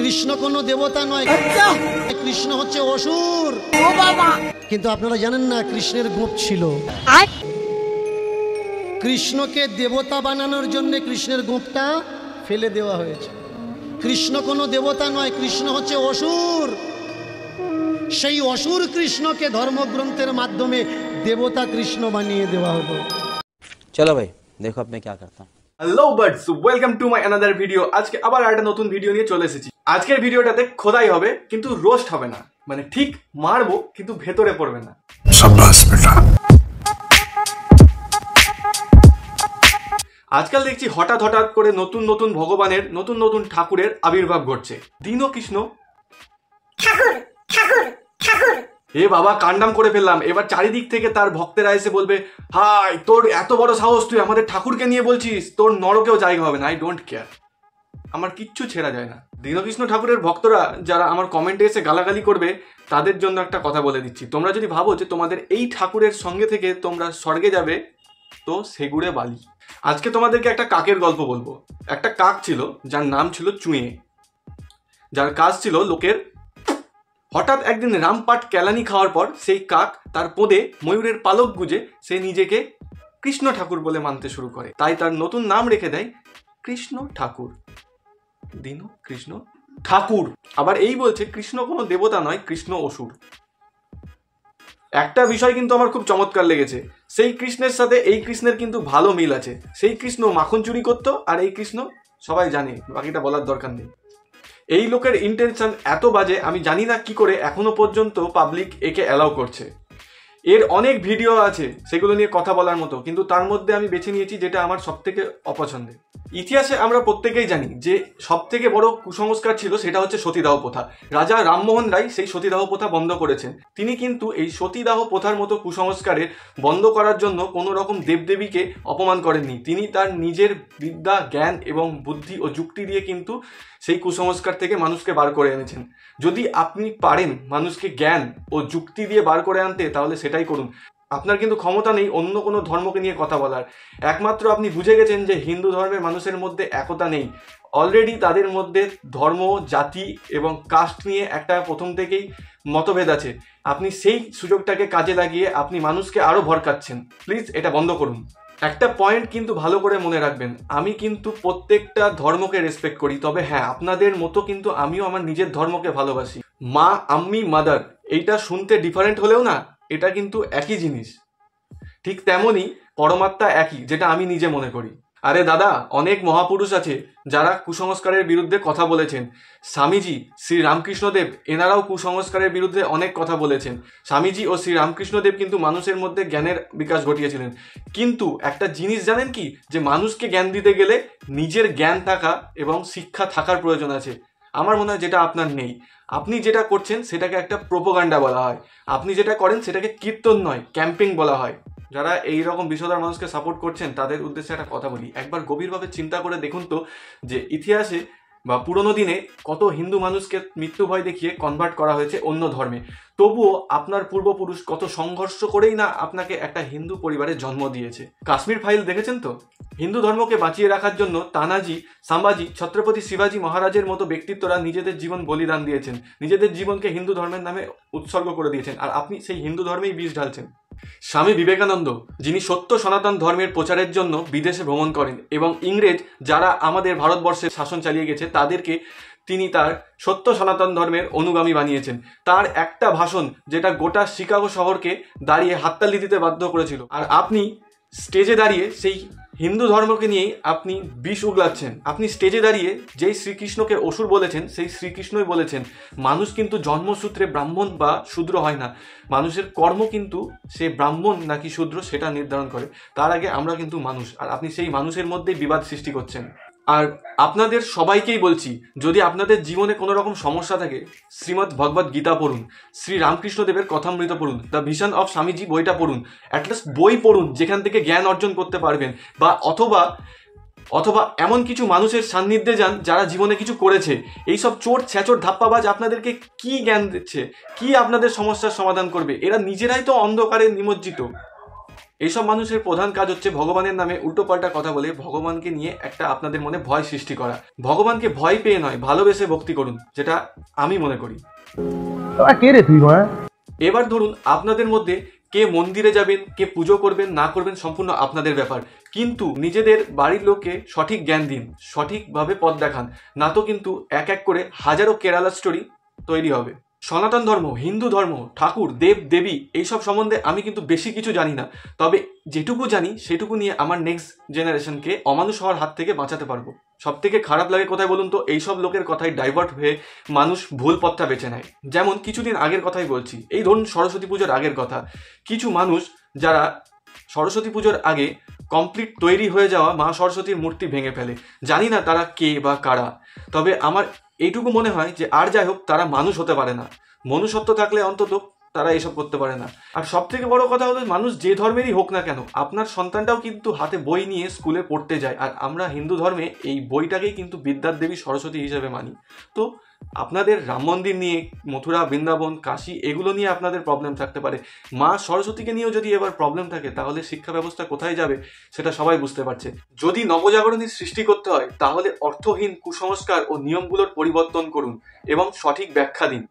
কৃষ্ণ কোনো দেবতা নয়, কৃষ্ণ হচ্ছে অসুর। কিন্তু আপনারা জানেন না কৃষ্ণের গোপ ছিল। কৃষ্ণকে দেবতা বানানোর জন্য কৃষ্ণের গোপটা ফেলে দেওয়া হয়েছে। কৃষ্ণ কোনো দেবতা নয়, কৃষ্ণ হচ্ছে অসুর। সেই অসুর কৃষ্ণকে ধর্মগ্রন্থের মাধ্যমে দেবতা কৃষ্ণ বানিয়ে দেওয়া হলো। চলো ভাই দেখো আপনি কি করতে। Hello birds, welcome to my another video. আজকে আবার একটা নতুন ভিডিও নিয়ে চলে এসেছি। আজকের ভিডিওটাতে খোদাই হবে কিন্তু রোস্ট হবে না, মানে ঠিক মারবো কিন্তু ভেতরে পড়বে না। শাবাশ বেটা। আজকাল দেখছি হঠাৎ করে নতুন নতুন ভগবানের নতুন নতুন ঠাকুরের আবির্ভাব ঘটছে। দীনকৃষ্ণ ঠাকুর ঠাকুর ঠাকুর, এ বাবা কান্ডাম করে ফেললাম। এবার চারিদিক থেকে তার ভক্তেরা এসে বলবে, হাই তোর এত বড় সাহস, তুই আমাদের ঠাকুরকে নিয়ে বলছিস, তোর নরকেও জায়গা হবে না। আই ডোন্ট কেয়ার, আমার কিচ্ছু ছেড়া যায় না। দীনকৃষ্ণ ঠাকুরের ভক্তরা যারা আমার কমেন্টে এসে গালাগালি করবে তাদের জন্য একটা কথা বলে দিচ্ছি, তোমরা যদি ভাবো যে তোমাদের এই ঠাকুরের সঙ্গে থেকে তোমরা স্বর্গে যাবে, তো সেগুড়ে বালি। আজকে তোমাদেরকে একটা কাকের গল্প বলবো। একটা কাক ছিল যার নাম ছিল চুঁয়ে, যার কাজ ছিল লোকের। হঠাৎ একদিন রামপাট কেলানি খাওয়ার পর সেই কাক তার পোদে ময়ূরের পালক গুজে সে নিজেকে কৃষ্ণ ঠাকুর বলে মানতে শুরু করে। তাই তার নতুন নাম রেখে দেয় কৃষ্ণ ঠাকুর। দীন কৃষ্ণ ঠাকুর আবার এই বলছে কৃষ্ণ কোনো দেবতা নয়, কৃষ্ণ অসুর। একটা বিষয় কিন্তু আমার খুব চমৎকার লেগেছে, সেই কৃষ্ণের সাথে এই কৃষ্ণের কিন্তু ভালো মিল আছে। সেই কৃষ্ণ মাখন চুরি করতো, আর এই কৃষ্ণ সবাই জানে, বাকিটা বলার দরকার নেই। এই লোকের ইন্টেনশন এত বাজে, আমি জানি না কি করে এখনো পর্যন্ত পাবলিক একে অ্যালাউ করছে। এর অনেক ভিডিও আছে সেগুলো নিয়ে কথা বলার মতো, কিন্তু তার মধ্যে আমি বেছে নিয়েছি যেটা আমার সব থেকে অপছন্দের। ইতিহাসে আমরা প্রত্যেকেই জানি যে সব থেকে বড় কুসংস্কার ছিল সেটা হচ্ছে সতীদাহ প্রথা। রাজা রামমোহন রায় সেই সতীদাহ প্রথা বন্ধ করেছেন। তিনি কিন্তু এই সতীদাহ প্রথার মতো কুসংস্কারের বন্ধ করার জন্য কোনো রকম দেবদেবীকে অপমান করেননি। তিনি তার নিজের বিদ্যা, জ্ঞান এবং বুদ্ধি ও যুক্তি দিয়ে কিন্তু সেই কুসংস্কার থেকে মানুষকে বার করে এনেছেন। যদি আপনি পারেন মানুষকে জ্ঞান ও যুক্তি দিয়ে বার করে আনতে, তাহলে সেটাই করুন। আপনার কিন্তু ক্ষমতা নেই অন্য কোনো ধর্মকে নিয়ে কথা বলার। একমাত্র আপনি বুঝে গেছেন যে হিন্দু ধর্মের মানুষের মধ্যে একতা নেই। অলরেডি তাদের মধ্যে ধর্ম, জাতি এবং কাস্ট নিয়ে একটা প্রথম থেকেই মতভেদ আছে। আপনি সেই সুযোগটাকে কাজে লাগিয়ে আপনি মানুষকে আরো ভরকাচ্ছেন। প্লিজ এটা বন্ধ করুন। একটা পয়েন্ট কিন্তু ভালো করে মনে রাখবেন, আমি কিন্তু প্রত্যেকটা ধর্মকে রেসপেক্ট করি, তবে হ্যাঁ আপনাদের মতো কিন্তু আমিও আমার নিজের ধর্মকে ভালোবাসি। মা, আম্মি, মাদার, এইটা শুনতে ডিফারেন্ট হলেও না, এটা কিন্তু একই জিনিস। ঠিক তেমনই পরমাত্মা একই, যেটা আমি নিজে মনে করি। আরে দাদা, অনেক মহাপুরুষ আছে যারা কুসংস্কারের বিরুদ্ধে কথা বলেছেন। স্বামীজি, শ্রী রামকৃষ্ণদেব, এনারাও কুসংস্কারের বিরুদ্ধে অনেক কথা বলেছেন। স্বামীজি ও শ্রী রামকৃষ্ণদেব কিন্তু মানুষের মধ্যে জ্ঞানের বিকাশ ঘটিয়েছিলেন। কিন্তু একটা জিনিস জানেন কি, যে মানুষকে জ্ঞান দিতে গেলে নিজের জ্ঞান থাকা এবং শিক্ষা থাকার প্রয়োজন আছে। আমার মনে হয় যেটা আপনার নেই। আপনি যেটা করছেন সেটাকে একটা প্রোপাগান্ডা বলা হয়, আপনি যেটা করেন সেটাকে কীর্তন নয়, ক্যাম্পিং বলা হয়। যারা এই রকম বিষধর মানুষকে সাপোর্ট করছেন তাদের উদ্দেশ্যে একটা কথা বলি, একবার গভীরভাবে চিন্তা করে দেখুন তো যে ইতিহাসে বা পুরোনো দিনে কত হিন্দু মানুষকে মৃত্যু ভয় দেখিয়ে কনভার্ট করা হয়েছে অন্য ধর্মে। তবুও আপনার পূর্বপুরুষ কত সংঘর্ষ করেই না আপনাকে একটা হিন্দু পরিবারে জন্ম দিয়েছে। কাশ্মীর ফাইল দেখেছেন তো? হিন্দু ধর্মকে বাঁচিয়ে রাখার জন্য তানাজি, সাম্বাজি, ছত্রপতি শিবাজি মহারাজের মতো ব্যক্তিত্বরা নিজেদের জীবন বলিদান দিয়েছেন, নিজেদের জীবনকে হিন্দু ধর্মের নামে উৎসর্গ করে দিয়েছেন, আর আপনি সেই হিন্দু ধর্মেই বিষ ঢালছেন। স্বামী বিবেকানন্দ, যিনি সত্য সনাতন ধর্মের প্রচারের জন্য বিদেশে ভ্রমণ করেন এবং ইংরেজ যারা আমাদের ভারতবর্ষে শাসন চালিয়ে গেছে তাদেরকে তিনি তার সত্য সনাতন ধর্মের অনুগামী বানিয়েছেন। তার একটা ভাষণ যেটা গোটা শিকাগো শহরকে দাঁড়িয়ে হাততালি দিতে বাধ্য করেছিল, আর আপনি স্টেজে দাঁড়িয়ে সেই হিন্দু ধর্মকে নিয়েই আপনি বিষ উগলাচ্ছেন। আপনি স্টেজে দাঁড়িয়ে যেই শ্রীকৃষ্ণকে অসুর বলেছেন, সেই শ্রীকৃষ্ণই বলেছেন মানুষ কিন্তু জন্মসূত্রে ব্রাহ্মণ বা শূদ্র হয় না, মানুষের কর্ম কিন্তু সে ব্রাহ্মণ নাকি শূদ্র সেটা নির্ধারণ করে। তার আগে আমরা কিন্তু মানুষ, আর আপনি সেই মানুষের মধ্যেই বিবাদ সৃষ্টি করছেন। আর আপনাদের সবাইকেই বলছি, যদি আপনাদের জীবনে কোনো রকম সমস্যা থাকে, শ্রীমদ্ ভগবদ গীতা পড়ুন, শ্রী রামকৃষ্ণদেবের কথামৃত পড়ুন, দ্য ভিশন অফ স্বামীজি বইটা পড়ুন। অ্যাটলিস্ট বই পড়ুন যেখান থেকে জ্ঞান অর্জন করতে পারবেন, বা অথবা এমন কিছু মানুষের সান্নিধ্যে যান যারা জীবনে কিছু করেছে। এইসব চোর ছ্যাচোর ধাপ্পাবাজ আপনাদেরকে কি জ্ঞান দিচ্ছে, কি আপনাদের সমস্যার সমাধান করবে? এরা নিজেরাই তো অন্ধকারে নিমজ্জিত। এইসব মানুষের প্রধান কাজ হচ্ছে ভগবানের নামে উল্টোপাল্টা কথা বলে ভগবানকে নিয়ে একটা আপনাদের মনে ভয় সৃষ্টি করা। ভগবানকে ভয় পেয়ে নয়, ভালোবেসে ভক্তি করুন, যেটা আমি মনে করি। কে রে তুই? এবার ধরুন আপনাদের মধ্যে কে মন্দিরে যাবেন, কে পুজো করবেন না করবেন সম্পূর্ণ আপনাদের ব্যাপার, কিন্তু নিজেদের বাড়ির লোককে সঠিক জ্ঞান দিন, সঠিকভাবে পথ দেখান, না তো কিন্তু এক এক করে হাজারো কেরালা স্টোরি তৈরি হবে। সনাতন ধর্ম, হিন্দু ধর্ম, ঠাকুর, দেব দেবী এইসব সম্বন্ধে আমি কিন্তু বেশি কিছু জানি না, তবে যেটুকু জানি সেটুকু নিয়ে আমার নেক্সট জেনারেশনকে অমানুষ হওয়ার হাত থেকে বাঁচাতে পারবো। সব থেকে খারাপ লাগে কোথায় বলুন তো, এইসব লোকের কথায় ডাইভার্ট হয়ে মানুষ ভুল পথটা বেছে নেয়। যেমন কিছুদিন আগের কথাই বলছি, এই ধরুন সরস্বতী পুজোর আগের কথা, কিছু মানুষ যারা সরস্বতী পুজোর আগে কমপ্লিট তৈরি হয়ে যাওয়া মা সরস্বতীর মূর্তি ভেঙে ফেলে, জানি না তারা কে বা কারা, তবে আমার এইটুকু মনে হয় যে আর যাই হোক তারা মানুষ হতে পারে না, মনুষ্যত্ব থাকলে অন্তত তারা এসব করতে পারে না। আর সব থেকে বড় কথা হলো, মানুষ যে ধর্মেরই হোক না কেন, আপনার সন্তানটাও কিন্তু হাতে বই নিয়ে স্কুলে পড়তে যায়, আর আমরা হিন্দু ধর্মে এই বইটাকেই কিন্তু বিদ্যার দেবী সরস্বতী হিসেবে মানি। তো আপনাদের রাম মন্দির নিয়ে, মথুরা, বৃন্দাবন, কাশী এগুলো নিয়ে আপনাদের প্রবলেম থাকতে পারে, মা সরস্বতীকে নিয়েও যদি এবার প্রবলেম থাকে তাহলে শিক্ষা ব্যবস্থা কোথায় যাবে সেটা সবাই বুঝতে পারছে। যদি নবজাগরণের সৃষ্টি করতে হয় তাহলে অর্থহীন কুসংস্কার ও নিয়মগুলোর পরিবর্তন করুন এবং সঠিক ব্যাখ্যা দিন।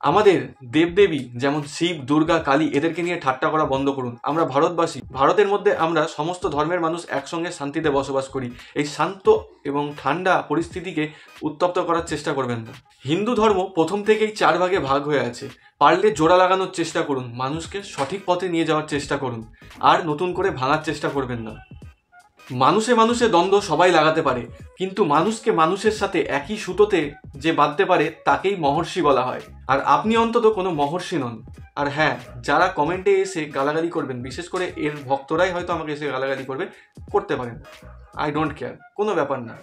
আমাদের দেবদেবী যেমন শিব, দুর্গা, কালী এদেরকে নিয়ে ঠাট্টা করা বন্ধ করুন। আমরা ভারতবাসী, ভারতের মধ্যে আমরা সমস্ত ধর্মের মানুষ একসঙ্গে শান্তিতে বসবাস করি। এই শান্ত এবং ঠান্ডা পরিস্থিতিকে উত্তপ্ত করার চেষ্টা করবেন না। হিন্দু ধর্ম প্রথম থেকেই 4 ভাগে ভাগ হয়ে আছে, পারলে জোড়া লাগানোর চেষ্টা করুন, মানুষকে সঠিক পথে নিয়ে যাওয়ার চেষ্টা করুন, আর নতুন করে ভাঙার চেষ্টা করবেন না। মানুষে মানুষে দ্বন্দ্ব সবাই লাগাতে পারে, কিন্তু মানুষকে মানুষের সাথে একই সুতোতে যে বাঁধতে পারে তাকেই মহর্ষি বলা হয়, আর আপনি অন্তত কোনো মহর্ষি নন। আর হ্যাঁ, যারা কমেন্টে এসে গালাগালি করবেন, বিশেষ করে এর ভক্তরাই হয়তো আমাকে এসে গালাগালি করতে পারেন, আই ডোন্ট কেয়ার, কোনো ব্যাপার না।